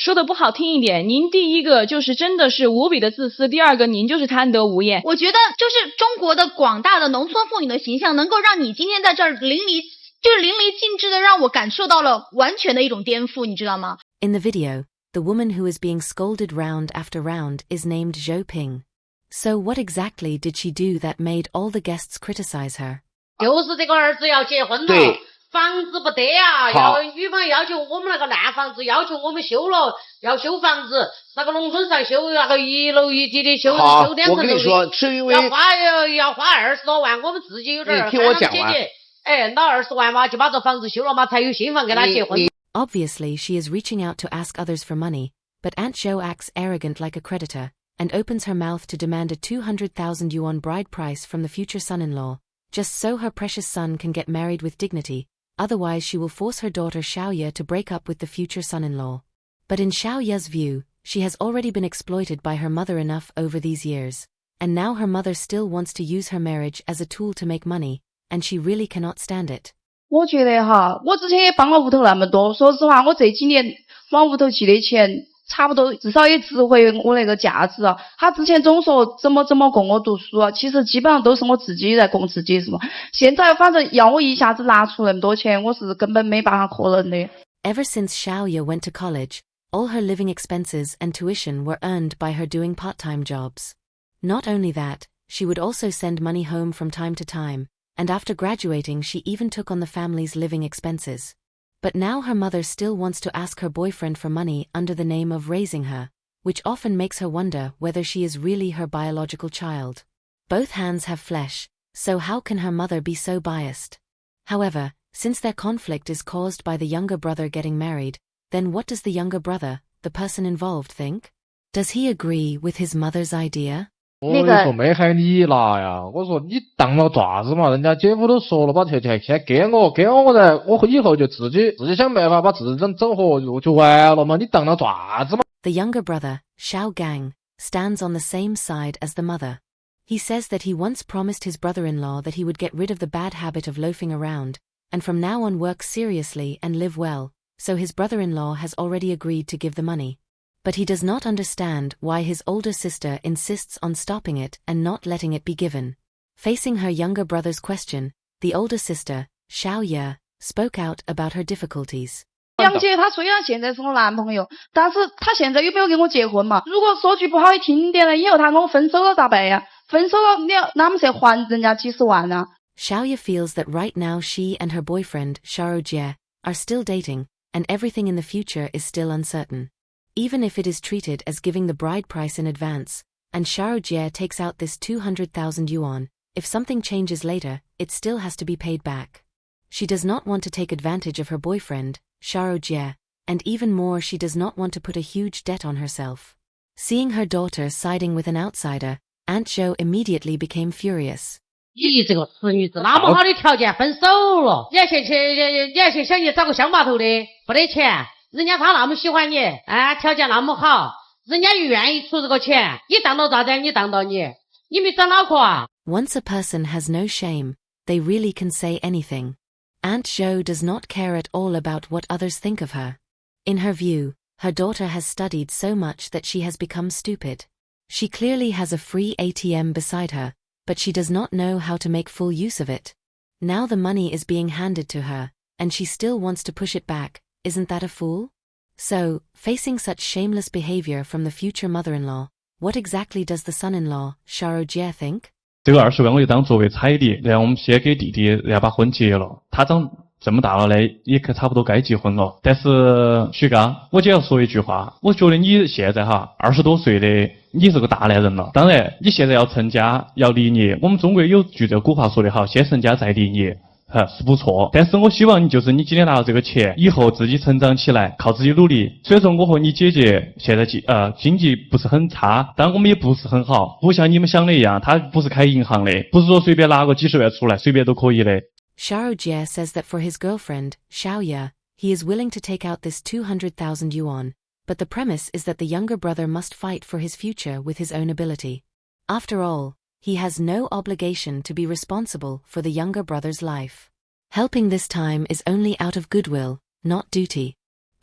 说的不好听一点，您第一个就是真的是无比的自私，第二个您就是贪得无厌。我觉得就是中国的广大的农村妇女的形象，能够让你今天在这儿淋漓尽致的让我感受到了完全的一种颠覆，你知道吗？ In the video, the woman who is being scolded round after round is named Zhou Ping. So what exactly did she do that made all the guests criticize her? 就是这个儿子要结婚了，对，房子不得啊，要女方要求我们那个烂房子，要求我们修了，要修房子，那个农村上修那个一楼一地的修2层楼的，我跟你说，是因为要花20多万，我们自己有点听我讲完，那20万嘛，就把这房子修了嘛，才有新房给他结婚。Obviously, she is reaching out to ask others for money, but Aunt Zhou acts arrogant like a creditor, and opens her mouth to demand a 200,000 yuan bride price from the future son-in-law, just so her precious son can get married with dignity, otherwise she will force her daughter Xiaoye to break up with the future son-in-law. But in Xiaoye's view, she has already been exploited by her mother enough over these years, and now her mother still wants to use her marriage as a tool to make money, and she really cannot stand it. 我觉得哈，我之前也帮了屋头那么多，说实话，我这几年往屋头寄的钱，差不多至少也值回我那个价值啊。他之前总说怎么供我读书啊，其实基本上都是我自己在供自己，是吗？现在反正要我一下子拿出那么多钱，我是根本没办法可能的。Ever since Xiaoye went to college, all her living expenses and tuition were earned by her doing part-time jobs. Not only that, she would also send money home from time to time, and after graduating she even took on the family's living expenses. But now her mother still wants to ask her boyfriend for money under the name of raising her, which often makes her wonder whether she is really her biological child. Both hands have flesh, so how can her mother be so biased? However, since their conflict is caused by the younger brother getting married, then what does the younger brother, the person involved, think? Does he agree with his mother's idea? 我说没喊你拿呀，我说你当了爪子嘛，人家姐夫都说了把钱先给我我以后就自己想办法把自己整活就完了嘛，你当了爪子嘛。 The younger brother, Xiao Gang, stands on the same side as the mother. He says that he once promised his brother-in-law that he would get rid of the bad habit of loafing around, and from now on work seriously and live well, so his brother-in-law has already agreed to give the money. But he does not understand why his older sister insists on stopping it and not letting it be given. Facing her younger brother's question, the older sister, Xiaoye, spoke out about her difficulties. 杨姐她虽然现在是我男朋友，但是她现在有没有跟我结婚嘛？如果说句不好听点的，以后她跟我分手了咋办呀？分手了，哪么去还人家几十万啊？ Xiaoye feels that right now she and her boyfriend, Xiaojie, are still dating, and everything in the future is still uncertain. Even if it is treated as giving the bride price in advance, and Xiaojie takes out this 200,000 yuan, if something changes later, it still has to be paid back. She does not want to take advantage of her boyfriend, Xiaojie, and even more she does not want to put a huge debt on herself. Seeing her daughter siding with an outsider, Aunt Zhou immediately became furious. 你这个死女子，那么好的条件分手了，你还去想去找个乡坝头的，不得钱。人家他那么喜欢你，条件那么好，人家又愿意出这个钱，你当到咋子？你当到你没长脑壳啊？ Once a person has no shame, they really can say anything. Aunt Zhou does not care at all about what others think of her. In her view, her daughter has studied so much that she has become stupid. She clearly has a free ATM beside her, but she does not know how to make full use of it. Now the money is being handed to her, and she still wants to push it back. Isn't that a fool? So, facing such shameless behavior from the future mother-in-law, what exactly does the son-in-law, Xiaojie, think? 这个20万我就当作为彩礼，然后我们先给弟弟，然后把婚结了。他长这么大了嘞，也可差不多该结婚了。但是徐刚，我就要说一句话，我觉得你现在20多岁的，你是个大男人了。当然，你现在要成家，要立业。我们中国有句这古话说得好，先成家再立业。是不错，但是我希望你今天拿到这个钱以后自己成长起来，靠自己努力。虽然说我和你姐姐现在经济不是很差，但我们也不是很好，不像你们想的一样，他不是开银行的，不是说随便拿个几十万出来随便都可以的。 Xiaojie says that for his girlfriend, Xiaoye, he is willing to take out this 200,000 yuan, but the premise is that the younger brother must fight for his future with his own ability. After all, he has no obligation to be responsible for the younger brother's life. Helping this time is only out of goodwill, not duty.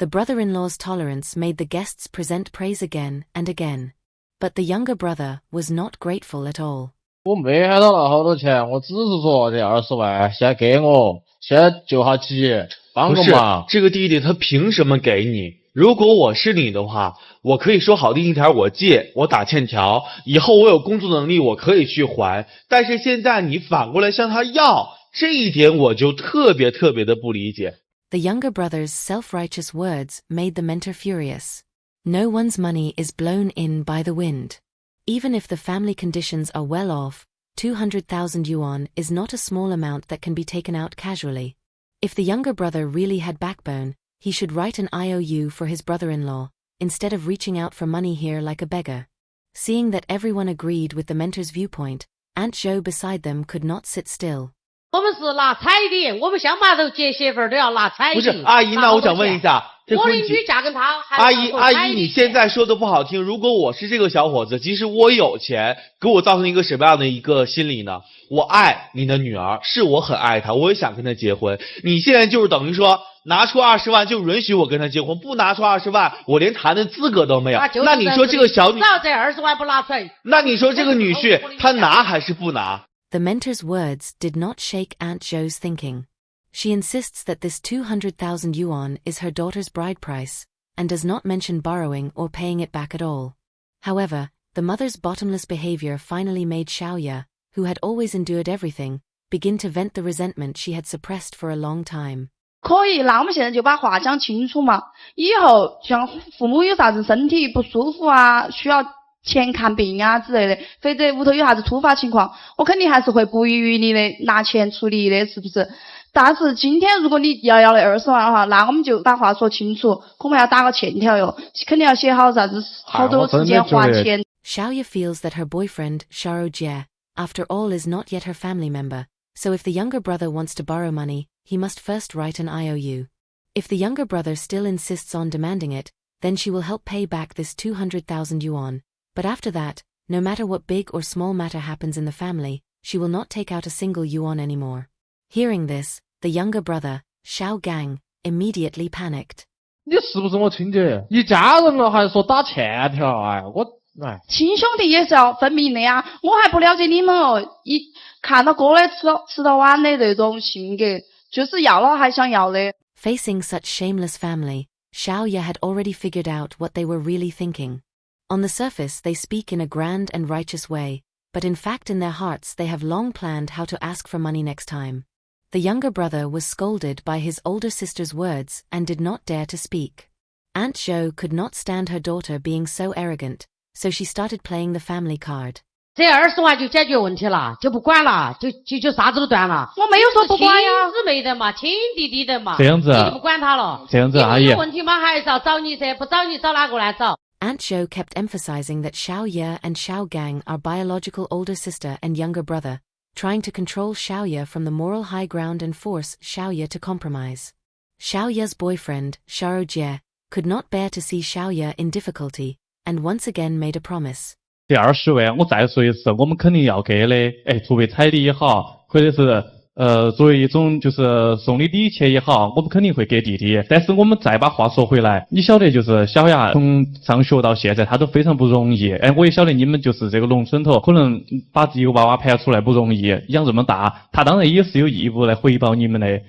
The brother-in-law's tolerance made the guests present praise again and again. But the younger brother was not grateful at all. 我没喊他拿好多钱，我只是说这20万先给我，先救下急，帮个忙。这个弟弟他凭什么给你？如果我是你的话，我可以说好听一点，我借，我打欠条，以后我有工作能力，我可以去还。但是现在你反过来向他要，这一点我就特别的不理解。The younger brother's self-righteous words made the mentor furious. No one's money is blown in by the wind. Even if the family conditions are well off, 200,000 yuan is not a small amount that can be taken out casually. If the younger brother really had backbone, he should write an IOU for his brother-in-law, instead of reaching out for money here like a beggar. Seeing that everyone agreed with the mentor's viewpoint, Aunt Zhou beside them could not sit still. 我们是拿彩礼，我们乡码头结媳妇儿都要拿彩礼。不是阿姨，那我想问一下，我邻居嫁跟他，阿姨，你现在说的不好听。如果我是这个小伙子，即使我有钱，给我造成一个什么样的一个心理呢？我爱你的女儿，是我很爱她，我也想跟她结婚。你现在就是等于说拿出20万就允许我跟她结婚，不拿出20万，我连谈的资格都没有。那你说这个小女，只要这20万不拿出来，那你说这个女婿他拿还是不拿？ The mentor's words did not shake Aunt Zhou's thinking. She insists that this 200,000 yuan is her daughter's bride price, and does not mention borrowing or paying it back at all. However, the mother's bottomless behavior finally made Xiaoya, who had always endured everything, begin to vent the resentment she had suppressed for a long time. 可以，那我们现在就把话讲清楚嘛。以后像父母有啥子身体不舒服啊，需要钱看病啊之类的，或者屋头有啥子突发情况，我肯定还是会不遗余力的拿钱处理的，是不是？但是今天如果你要那20万的话，那我们就把话说清楚，恐怕要打个欠条哟，肯定要写好啥子好多时间还钱。Xiaoya feels that her boyfriend, Xiaojie, after all is not yet her family member, so if the younger brother wants to borrow money, he must first write an IOU. If the younger brother still insists on demanding it, then she will help pay back this 200,000 yuan. But after that, no matter what big or small matter happens in the family, she will not take out a single yuan anymore. Hearing this, the younger brother, Xiao Gang, immediately panicked. 你是不是我亲姐？一家人了还说打欠条？亲兄弟也是要分明的呀，我还不了解你们哦。一看到哥的吃到碗的这种性格，就是要了还想要的。Facing such shameless family, Xiaoya had already figured out what they were really thinking. On the surface they speak in a grand and righteous way, but in fact in their hearts they have long planned how to ask for money next time. The younger brother was scolded by his older sister's words and did not dare to speak. Aunt Zhou could not stand her daughter being so arrogant, so she started playing the family card. 这20万就解决问题了，就不管了，就啥子都断了。我没有说不管呀，亲姊妹的嘛，亲弟弟的嘛，这样子，你就不管他了。这样子，阿姨。有问题嘛，还是要找你噻，不找你找哪个来找？ Aunt Zhou kept emphasizing that Xiaoya and Xiao Gang are biological older sister and younger brother, trying to control Xiaoya from the moral high ground and force Xiaoya to compromise. Xiaoya's boyfriend, Xiaojie, could not bear to see Xiaoya in difficulty, and once again made a promise. 这20万我再说一次，我们肯定要给的。作为彩礼也好，或者是作为一种就是送的礼钱也好，我们肯定会给弟弟。但是我们再把话说回来，你晓得就是小雅从上学到现在，她都非常不容易。我也晓得你们就是这个农村头，可能把一个娃娃盘出来不容易，养这么大，她当然也是有义务来回报你们的。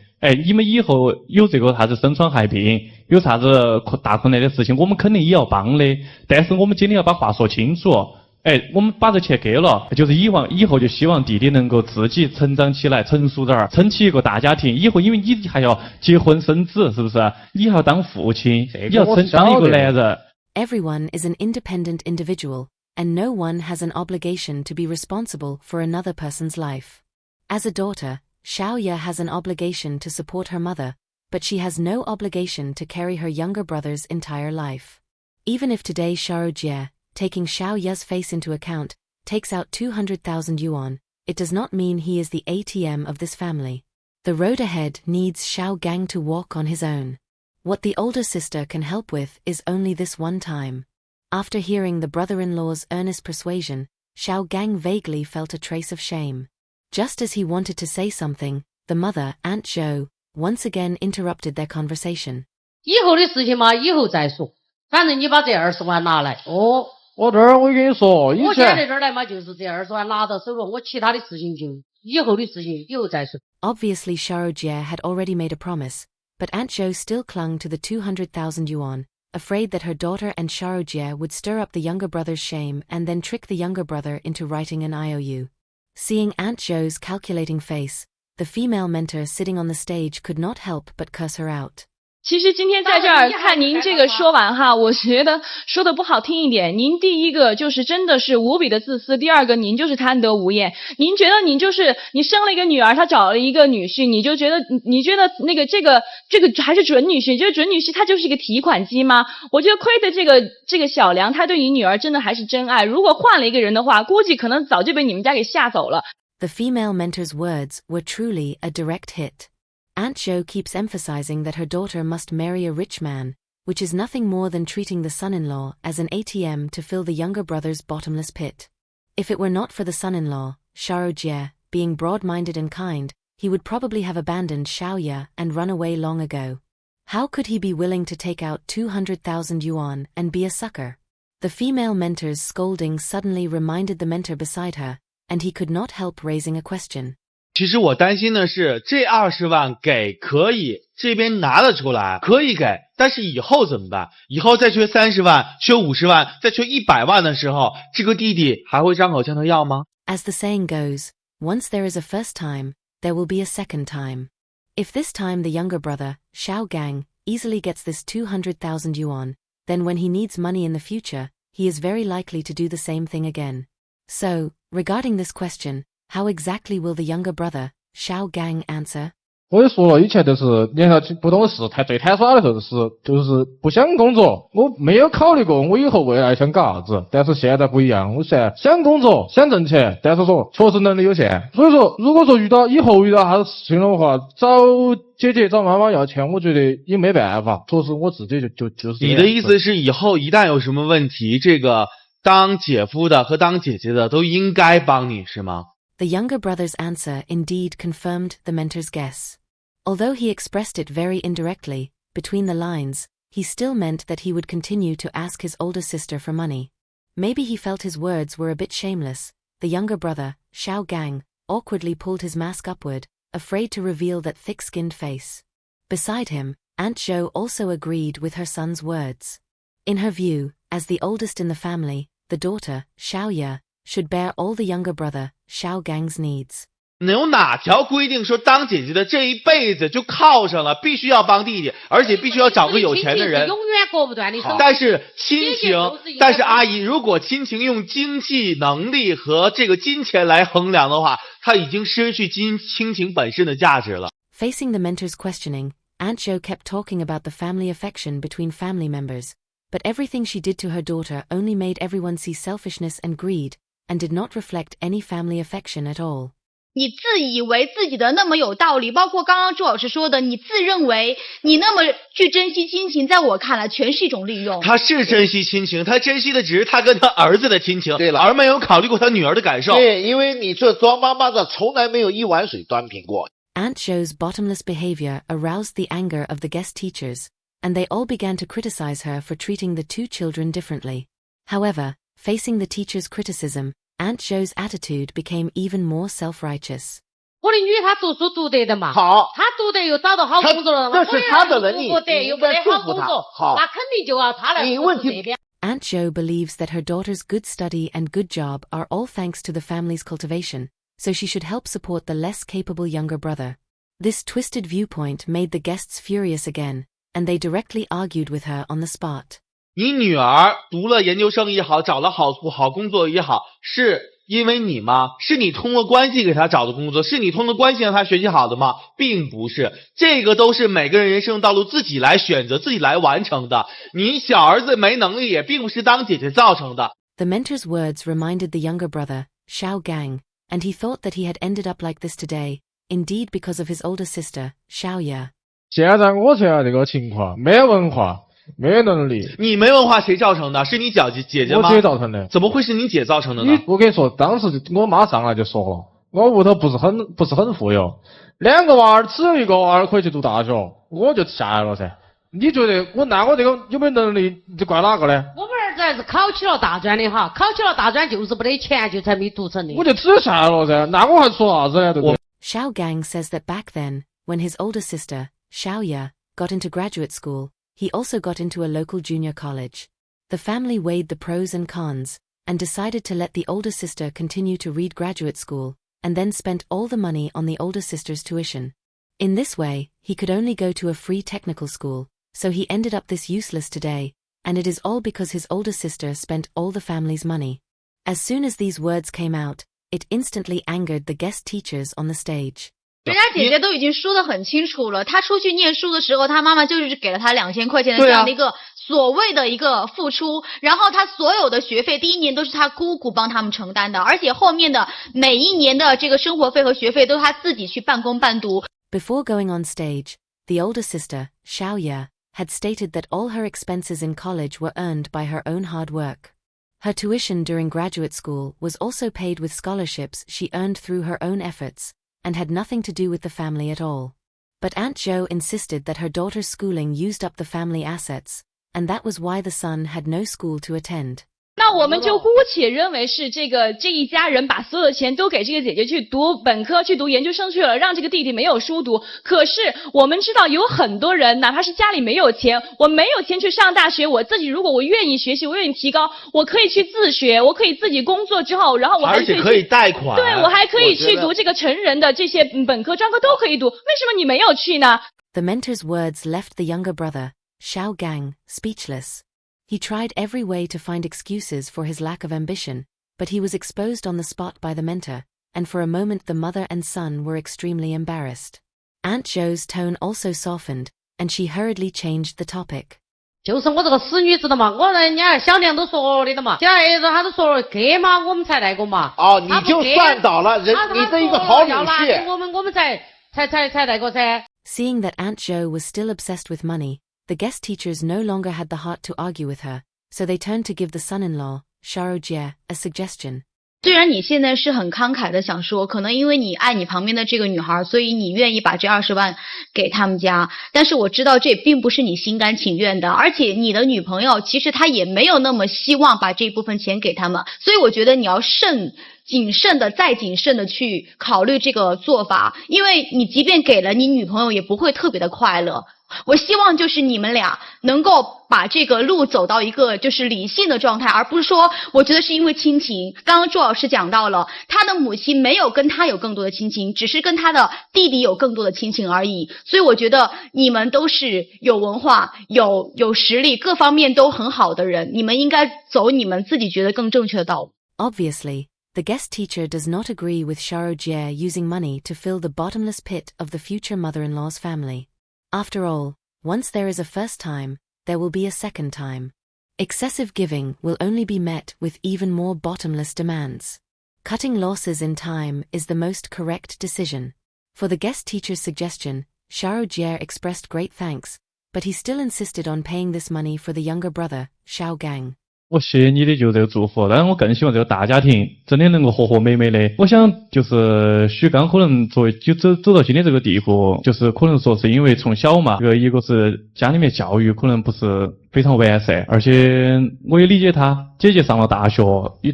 你们以后有这个啥子身穿害病，有啥子大困难的事情，我们肯定也要帮的。但是我们今天要把话说清楚。我们把这钱给了，就是以后就希望弟弟能够自己成长起来，成熟点儿，撑起一个大家庭。以后因为你还要结婚生子，是不是？你还要当父亲，你要当一个男人。Everyone is an independent individual, and no one has an obligation to be responsible for another person's life. As a daughter, Xiaoya has an obligation to support her mother, but she has no obligation to carry her younger brother's entire life. Even if today Xiaojie, taking Xiaoya's face into account, takes out 200,000 yuan, it does not mean he is the ATM of this family. The road ahead needs Xiao Gang to walk on his own. What the older sister can help with is only this one time. After hearing the brother-in-law's earnest persuasion, Xiao Gang vaguely felt a trace of shame. Just as he wanted to say something, the mother, Aunt Zhou, once again interrupted their conversation. 以后的事情嘛，以后再说。反正你把这20万拿来。哦，我这儿我跟你说，我现在这儿来嘛，就是这20万拿到手了，我其他的事情就以后的事情以后再说。Obviously Xiaojie had already made a promise, but Aunt Zhou still clung to the 200,000 yuan, afraid that her daughter and Xiaojie would stir up the younger brother's shame and then trick the younger brother into writing an IOU. Seeing Aunt Zhou's calculating face, the female mentor sitting on the stage could not help but curse her out. 其实今天在这儿看您这个说完哈，我觉得说的不好听一点，您第一个就是真的是无比的自私，第二个您就是贪得无厌。您觉得您就是你生了一个女儿，她找了一个女婿，你就觉得你觉得那个这个还是准女婿，你觉得准女婿他就是一个提款机吗？我觉得亏的这个小梁，他对你女儿真的还是真爱。如果换了一个人的话，估计可能早就被你们家给吓走了。The female mentor's words were truly a direct hit. Aunt Zhou keeps emphasizing that her daughter must marry a rich man, which is nothing more than treating the son-in-law as an ATM to fill the younger brother's bottomless pit. If it were not for the son-in-law, Xiaojie, being broad-minded and kind, he would probably have abandoned Xiaoya and run away long ago. How could he be willing to take out 200,000 yuan and be a sucker? The female mentor's scolding suddenly reminded the mentor beside her, and he could not help raising a question. 其实我担心的是，这20万给可以，这边拿得出来，可以给，但是以后怎么办？以后再缺30万、缺50万、再缺100万的时候，这个弟弟还会张口向他要吗？ As the saying goes, once there is a first time, there will be a second time. If this time the younger brother, Xiao Gang, easily gets this 200,000 yuan, then when he needs money in the future, he is very likely to do the same thing again. So, regarding this question, how exactly will the younger brother, Xiao Gang, answer? 我也说了，以前都是年少轻不懂事，最贪耍的时候就是不想工作，我没有考虑过我以后未来想干啥子。但是现在不一样，我想工作，想挣钱，但是说确实能力有限。所以说，如果说以后遇到啥子事情的话，找姐姐找妈妈要钱，我觉得也没办法，确实我自己就是你的意思是，以后一旦有什么问题，这个当姐夫的和当姐姐的都应该帮你，是吗？ The younger brother's answer indeed confirmed the mentor's guess. Although he expressed it very indirectly, between the lines, he still meant that he would continue to ask his older sister for money. Maybe he felt his words were a bit shameless. The younger brother, Xiao Gang, awkwardly pulled his mask upward, afraid to reveal that thick-skinned face. Beside him, Aunt Zhou also agreed with her son's words. In her view, as the oldest in the family, the daughter, Xiaoya, should bear all the younger brother, Xiao Gang's needs. 有哪条规定说当姐姐的这一辈子就靠上了，必须要帮弟弟，而且必须要找个有钱的人？永远割不断的手。但是亲情，但是阿姨，如果亲情用经济能力和这个金钱来衡量的话，它已经失去亲情本身的价值了。Facing the mentor's questioning, Aunt Zhou kept talking about the family affection between family members, but everything she did to her daughter only made everyone see selfishness and greed, and did not reflect any family affection at all. 你自以为自己的那么有道理，包括刚刚朱老师说的，你自认为你那么去珍惜亲情，在我看来全是一种利用。他是珍惜亲情，他珍惜的只是他跟他儿子的亲情，对了，而没有考虑过他女儿的感受。对，因为你这装妈妈的从来没有一碗水端平过。Aunt Zhou's bottomless behavior aroused the anger of the guest teachers, and they all began to criticize her for treating the two children differently. However, facing the teachers' criticism, Aunt Zhou's attitude became even more self-righteous. 我的女她读书读得的嘛，好，她读得又找到好工作了，这是她的能力，读不得又没得好工作，好，那肯定就要她来扶持这边。Aunt Zhou believes that her daughter's good study and good job are all thanks to the family's cultivation, so she should help support the less capable younger brother. This twisted viewpoint made the guests furious again, and they directly argued with her on the spot. 你女儿读了研究生也好，找了好工作也好，是因为你吗？是你通过关系给她找的工作，是你通过关系让她学习好的吗？并不是，这个都是每个人人生道路自己来选择，自己来完成的。你小儿子没能力，也并不是当姐姐造成的。The mentor's words reminded the younger brother, Xiao Gang, and he thought that he had ended up like this today, indeed because of his older sister, Xiaoya. 现在我这个情况，没文化。没能力，你没文化谁造成的？是你姐姐吗？我姐造成的。怎么会是你姐造成的呢？我跟你说，当时我妈上来就说了，我屋头不是很富有，2个娃儿只有1个娃儿可以去读大学，我就下来了噻。你觉得我这个有没有能力，就怪哪个呢？我们儿子还是考起了大专的哈，考起了大专就是没得钱，就才没读成的。我就只下了噻，那我还说啥子呢？对不对？ Xiao Gang says that back then, when his older sister, Xiao Ya, got into graduate school, he also got into a local junior college. The family weighed the pros and cons, and decided to let the older sister continue to read graduate school, and then spent all the money on the older sister's tuition. In this way, he could only go to a free technical school, so he ended up this useless today, and it is all because his older sister spent all the family's money. As soon as these words came out, it instantly angered the guest teachers on the stage. 人家姐姐都已经说得很清楚了，她出去念书的时候，她妈妈就是给了她2000块钱的这样的一个所谓的一个付出，然后她所有的学费第一年都是她姑姑帮他们承担的，而且后面的每一年的这个生活费和学费都是她自己去半工半读。Before going on stage, the older sister, Xiao Ya, had stated that all her expenses in college were earned by her own hard work. Her tuition during graduate school was also paid with scholarships she earned through her own efforts, and had nothing to do with the family at all. But Aunt Zhou insisted that her daughter's schooling used up the family assets, and that was why the son had no school to attend. 那我们就姑且认为是这一家人把所有的钱都给这个姐姐去读本科、去读研究生去了，让这个弟弟没有书读。可是我们知道有很多人，哪怕是家里没有钱，我没有钱去上大学，我自己如果我愿意学习，我愿意提高，我可以去自学，我可以自己工作之后，然后我还可以贷款。对，我还可以去读这个成人的这些本科、专科都可以读，为什么你没有去呢？ The mentor's words left the younger brother, Xiao Gang, speechless. He tried every way to find excuses for his lack of ambition, but he was exposed on the spot by the mentor, and for a moment the mother and son were extremely embarrassed. Aunt Zhou's tone also softened, and she hurriedly changed the topic. 就是我这个死女子的嘛，我人家小娘都说的嘛，小儿子他都说了给嘛，我们才那个嘛。哦，你就算倒了，人你这一个好女婿，我们才那个噻。Seeing that Aunt Zhou was still obsessed with money, the guest teachers no longer had the heart to argue with her, so they turned to give the son-in-law, Xiaojie, a suggestion. 虽然你现在是很慷慨的想说，可能因为你爱你旁边的这个女孩，所以你愿意把这20万给他们家，但是我知道这并不是你心甘情愿的，而且你的女朋友其实她也没有那么希望把这部分钱给他们，所以我觉得你要谨慎的去考虑这个做法，因为你即便给了你女朋友也不会特别的快乐。我希望就是你们俩能够把这个路走到一个就是理性的状态，而不是说我觉得是因为亲情。刚刚周老师讲到了，他的母亲没有跟他有更多的亲情，只是跟他的弟弟有更多的亲情而已。所以我觉得你们都是有文化、有实力，各方面都很好的人，你们应该走你们自己觉得更正确的道路。 Obviously, the guest teacher does not agree with Xiaojie using money to fill the bottomless pit of the future mother-in-law's family. After all, once there is a first time, there will be a second time. Excessive giving will only be met with even more bottomless demands. Cutting losses in time is the most correct decision. For the guest teacher's suggestion, Xiaojie expressed great thanks, but he still insisted on paying this money for the younger brother, Xiao Gang. 我谢你的就这个祝福，但是我更希望这个大家庭真的能够和和美美的。我想就是许刚可能作为就走到今天这个地步，就是可能说是因为从小嘛，这个一个是家里面教育可能不是非常完善，而且我也理解他，姐姐上了大学，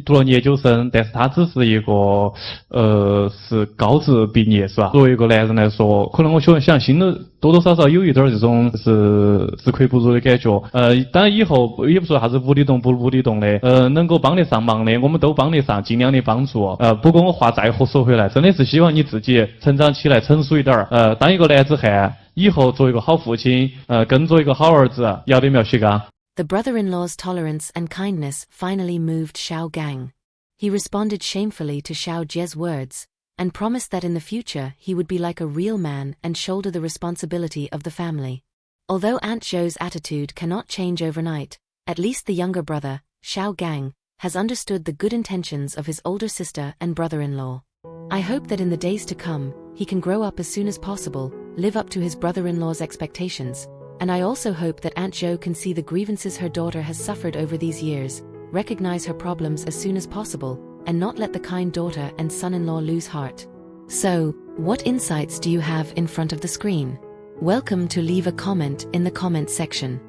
读了研究生，但是他只是一个是高职毕业是吧？作为一个男人来说，可能我想心里多多少少有一点这种是自愧不如的感觉。当然以后也不说啥子无底洞不无底洞的，能够帮得上忙的，我们都帮得上，尽量的帮助。不过我话再说回来，真的是希望你自己成长起来，成熟一点当一个男子汉，以后做一个好父亲，跟做一个好儿子，要得没有许刚？ The brother-in-law's tolerance and kindness finally moved Xiao Gang. He responded shamefully to Xiao Jie's words, and promised that in the future he would be like a real man and shoulder the responsibility of the family. Although Aunt Zhou's attitude cannot change overnight, at least the younger brother, Xiao Gang, has understood the good intentions of his older sister and brother-in-law. I hope that in the days to come, he can grow up as soon as possible, live up to his brother-in-law's expectations, and I also hope that Aunt Zhou can see the grievances her daughter has suffered over these years, recognize her problems as soon as possible, and not let the kind daughter and son-in-law lose heart. So, what insights do you have in front of the screen? Welcome to leave a comment in the comment section.